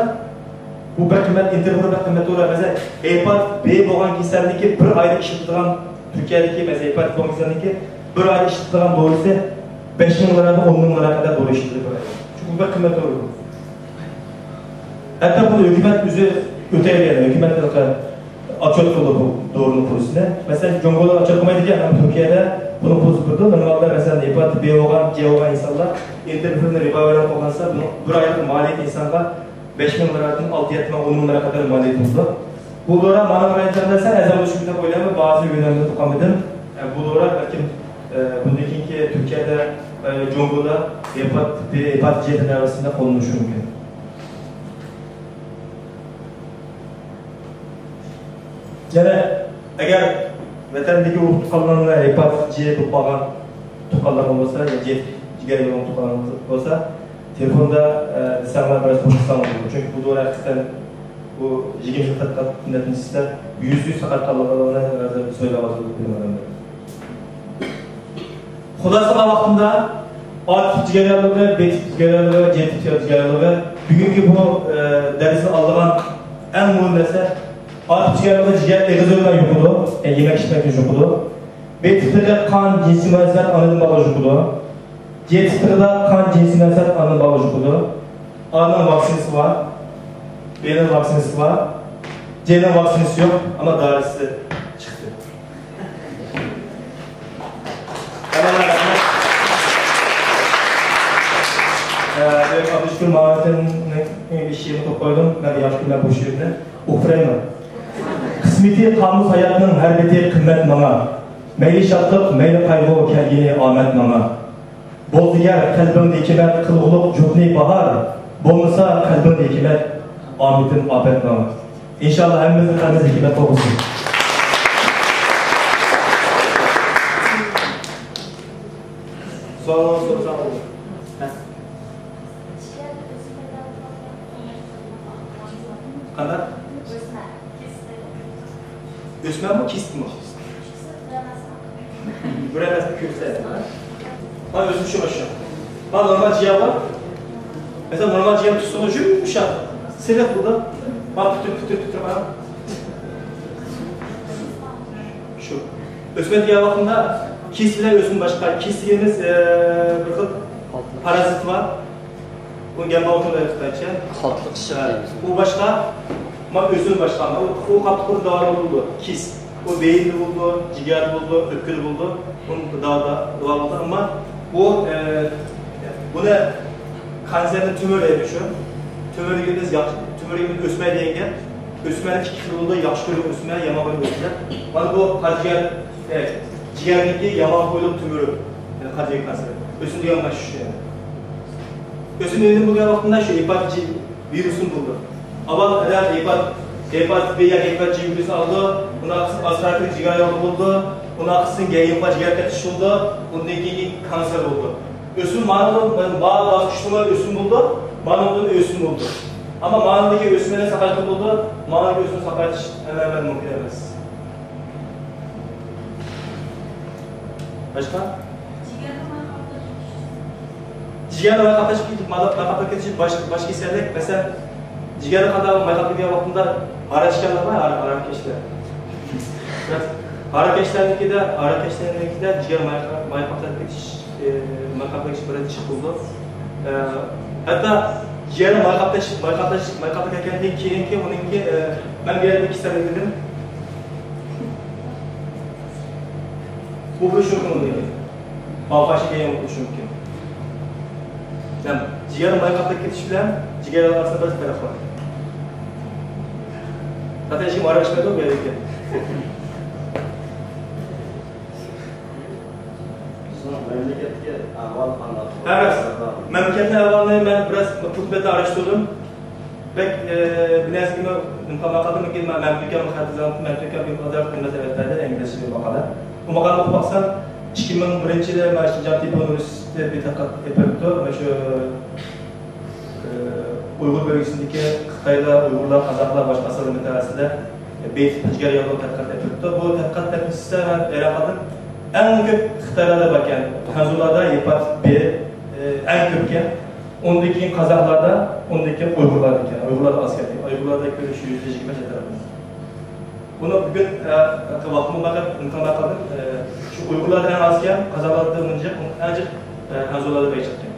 bu bir kıymet, interferon bir kıymetli olarak mesela hepatit B boğan kişilerdeki bir ayda işitilen Türkiye'deki mesela hepatit boğan kişilerdeki bir ayda işitilen doğrusu 5 numaradan 10 numara kadar doğru işitilir. Çünkü bu bir kıymetli olur. Hatta bunu hükümet üzeri öteyemeyen, hükümet açıyor bu doğrunun polisine. Mesela Congol'da açıyor komaydı ki Türkiye'de bunu polis kurdu. Normalde mesela hepatit B boğan, C boğan insanlar interferon riba veren olmazsa bunu bir aylık maliyet insanlar 5 bin liradan 6-7 bin 10 bin lira kadar maliyet oldu. Bu dora bana öğrencilerden sen ezan oluşumunda boylamı bazı yönlerinde tukamadın. Bu dora belki bundaki Türkiye'de Cumhur'da hepat C tedavısında konulmuş mümkün. Yani eğer vatandagi urug' tuqqanlarni hepat C tuqqan tuqqanlar olsa ya C ciğer yolun tuqqanlar olsa telefonda insanlar biraz konuşsam olur. Çünkü bu dora hakikaten bu 20 sakat neticesinde yüz sakat kalmalarına söyleyemez bilmem. Xulosada vaqtida A tip ciğerliligi, B tip ciğerliligi, C tip ciğerliligi bugungi bu darsni olgan eng muhim narsa A tip ciğerliligi ciğer egizolgan yo'qdi, yemek içmek yo'qdi. B tipida qon jinsi munosabat anadan bog'liq yo'qdi. C tipida qon jinsi munosabat anadan bog'liq yo'qdi. A'nın vaksinasi var, B'nin vaksinasi var, C'nin vaksinasi yok ama darisi çıktı. Ben Abdülşükür Mahvet'in bir şiirini topladım. Ben yaş günler bu şiirini okuyayım. Kısmeti kamus hayatının her beti kıymet bana. Meyli şatlık, meyli kaygı kelgini ahmet bana. Bol diğer kalbimde hikmet, kılgılık cübni bahar. Bolmasa kalbimde hikmet, ahmetin afet bana. İnşallah hepimizin kalbimizde hikmet olsun. Sorular sorsam olur. Kadar? Ösmen mi, kist mi? Göremez mi köfte? Ben özmüşüm aşağı. Ben normal ciğer var. Mesela normal ciğer tutsun ucu yumuşak. Sebep burada. Ben pütür bana. Şu. Ösmen diye bakımda kist bile özün başka. Kist diyemiz bir parazit var. Bu gelme oturları tutacak. Kalklık şişe. Bu başka. Ama özün başka. O kaptıkları dağlar buldu. Kist. O beyinli buldu, ciğer buldu, öpkül buldu. Bunun dağda buldu ama bu buna kanserin tümörü düşün. Tümörü gibi ösme denge. Ösmenin iki buldu, yaxşı görüp ösme, yama koyup ösme. Bana bu ciğer, ciğerdeki yama koyup tümörü. Yani kardiyak kanseri. Ösünde yanına şişiyor. Ösünün bugün vaktinde şu hepat virüsünü buldu. Ama eğer hepat B ya hepat C virüsü aldı, buna asfaltlık ciğer yolu buldu, buna akısın hepat ciğer kaçış oldu, bundaki kanser oldu. Ösün manılın bazı kuşluğuna ösün buldu, manılın ösün buldu. Ama manıldaki ösümenin sakatlığı buldu, manıldaki ösün sakat hemen mümkün edemez. Başka? Ciğer mayqaplık ketishi başka eserlik, mesela ciğer kadar mayqaplık vaktinde araçkanlar var, arakeşler. Arakeşlerindeki ciğer mayqaplık ketish bir iş buldu. Hatta ciğer mayqaplık ekenliği keyinki, onunki ben bir yerde istedim dedim. Bu şu konu değil. Balfaşı keyin bu şu mümkün. Yani ciğer mayqaplık ketish bilen ciğer arasında bir taraf var. Zaten şimdi araştırmada o belki. Memleketke ahval anlattı. Evet, memleketin ahvalını ben biraz tutbette araştırdım. Pek binası gibi mümkün ki memleketin muhatizanı, memleketin bir kadar münasebetlerde İngilizce bir makale. Bu makale baksan 2001'de Mersincan Tıp Üniversitesi'nde bir takat yapıyordu. Uygur bölgesindeki Xitay'da Uygurlar, Kazaklar, başka asıl mütevellisinde Beyt Ciğer yolu takat yapıyordu. Bu takat yapmışsa ben elakadım. En köp Xitaylarda bakın, Hanzularda hepat B en köpken, ondaki Kazaklarda, ondaki Uygurlar diken, Uygurlar askeri, Uygurlarda görüş %25 tarafı. Bunu bugün vakfımı bakıp imkan bakalım, şu Uygurlarda en azken, Kazaklarda önce ancak Hanzularda beşerken.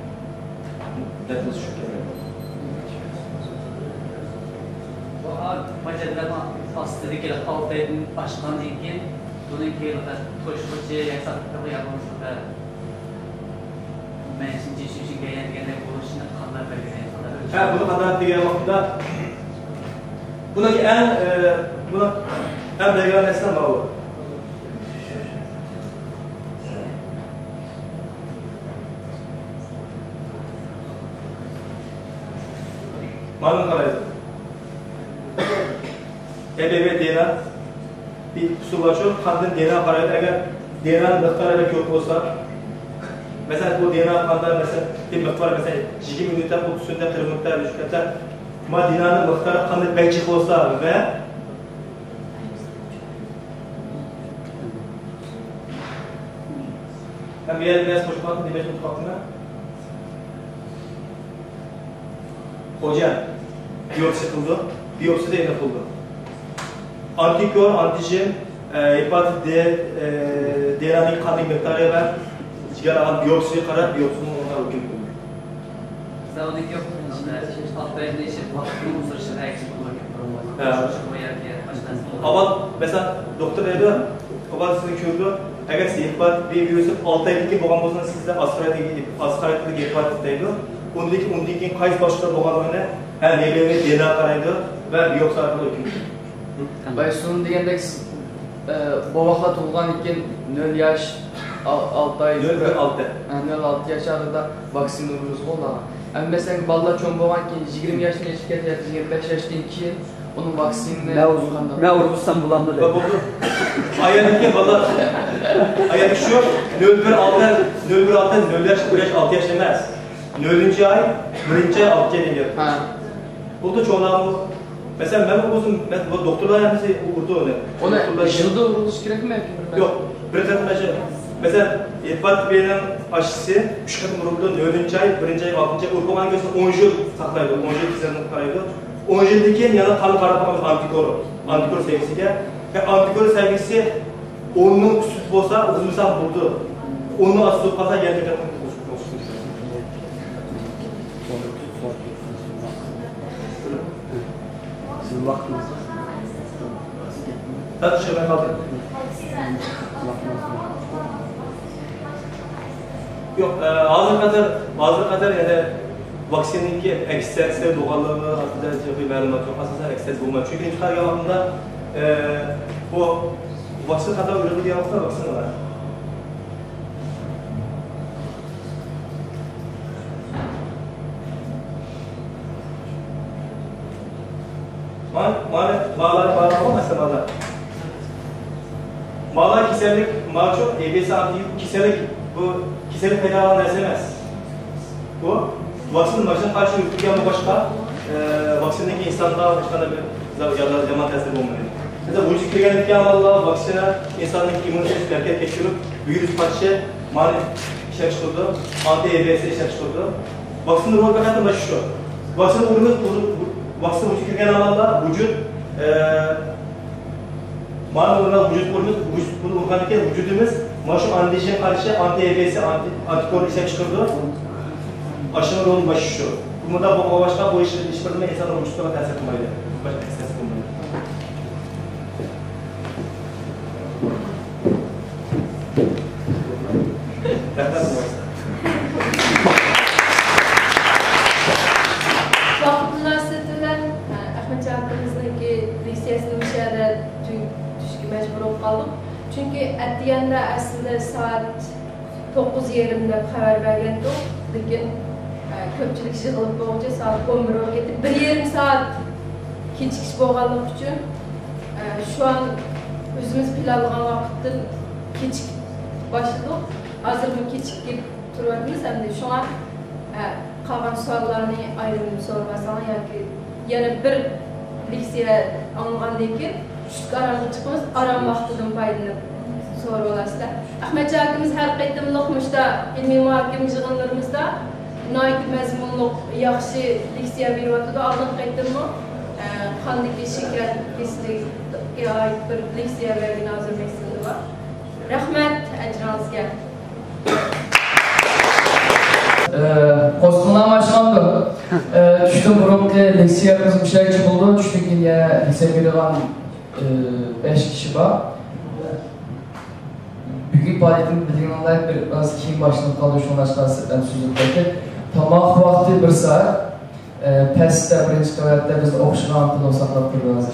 Netiniz şu kelime. Bu macerlama aslında ki Altay'ın başkan dikin, bunun ki koşucu yasakları yapılmıştı. Menşin cişişi gene buluşunu kanlar belirleyen. Bunu kadar diye vakitte bunun en Buna hem belgelenmesinden bağlı. Malum kalaydı. EBB DNA bir kusur var şu, kandın DNA kalaydı. Eğer DNA'nın miktarıyla çok olsa, mesela bu DNA kanda mesela bir miktar mesela 20 ünite, 30 ünite, 40 ünite, 3 ünite, ama DNA'nın miktarı kanda belçik olsa ve hem bir yer biraz koşmak, demek mutfaktına hoca biyopsi kıldı, biyopsi de yapıldı. Antikor, antijen, hepatit D, DNA'nın kanı miktarı var. Çıkar biyopsi karar, biyopsinin ona uygun olur. Mesela onun yok, haftayında işe vakti uzarışına eksik olur. Ama mesela doktor dedi, kabar sizi kördü. Eğer siz hepatit B virüsü 6 aylık boğan bozan sizde askarayetli hepatitteydi. Ondaki kayıt başlığı boğanlarına hem HBV DNA karaydı ve biyopsi arkalı hüküm. Baysunun degендek boğağa tuğulgan iken 0 yaş 6 ay 0-6 yaş arada vaksin urunuz oldu. Ama mesela ballar çoğun boğan ki 20 yaşına geçip 25 yaştan keyin onun vaksinini ne vurmuşsam bulandı dedi. Ayağındaki ballar ayağındaki şu 0-1 yaş demez. 0. ay 1. ay 6 ay deniyor. Bu da çoğunluğu. Mesela ben bu doktorlar yapması vurdu onu. Ona yılda vuruluş gerek mi? Yok. Mesela hepatit B'nin aşısı 3 katı vuruldu. 4. ay, 1. ay, 6. ay urkoman gösterisi 10 yıl saklaydı. 10 yıl kizlerinin karaydı. 10 yıldaki yana kanı karapamız antikor sevgisiyle. Ve antikor sevgisi onun süt olsa uzunsan vurdu. Onun asıl tutmasa gerçekten olsun. Sizin vaktiniz. Hadi şöyle kaldı. Yok, bazı kadar ya da vaksininki eksterse doğallığını hakkında bir məlumat yok. Aslında eksterse bulmak. Çünkü intikar yalanında bu vaksin kadar ürünü yalanında vaksin var. Mağlar kisellik, çok EBS anti kisellik, bu kisellik pedalan ezemez. Bu vaksin başına karşı yürütülgen başka vaksindeki insanlar başka da bir zaman tesiri olmuyor. Mesela vücut kirgenlik yağmalı vaksine insandaki immünitesi erken geçirip virüs parça mani işe çıkıldı, anti EBS işe çıkıldı. Vaksinin rol bakatın başı şu. Vaksin vücut kirgen alanlar vücut mağdur vücut bunu organikken vücudumuz maşum antijen karşı anti-EBS, antikor işe çıkıldı. Aşının rolü başı şu. Burada bu başka bu işlerinde insanın vücutuna tesir etmeli. Başka tesir etmeli. Vakıf Üniversitesi'nden Ahmet Çağatay'ımızdaki lisesinin bir şeyde düşkü mecbur olup kaldım. Çünkü etiyende aslında saat 9:20'de haber vergendim. Lakin köpçülük yığılıp boğunca saat 11'e gidip 1,5 saat keçikiş boğanlık için şu an özümüz planlanan vakitte keçik başladık. Hazır mı keçik gibi turlarımız hem de şu an kalan sorularını ayrımını sormasan yani bir liksiye anlığandaki şu karanlık çıkmamız aram vaxtıdan paylanıp soru olasılar. Ahmet Çağatay'ımız her qaydımlıqmışda ilmi muhakim yığınlarımızda nayt məzmunluq yaxşı liksiya bir vaxtıda aldıq qaydımı qandaki şeker kesiliğe ait bir liksiya vergin hazır məqsədi var. Rahmet əcranızga. Qo'sqindan başlandı. Düştüm grupta leksiyamız bir şey çıkıldı. Düştük yine lise bilgan 5 kişi var. Bugün faaliyetini bildiğin olarak biraz kiyim başlanıp kaldı şu başkasından sözüldeki. Tamaq vakti 1 saat. Pəsdə birinci qavətdə biz oxşuğan pulu saxlab durduğumuz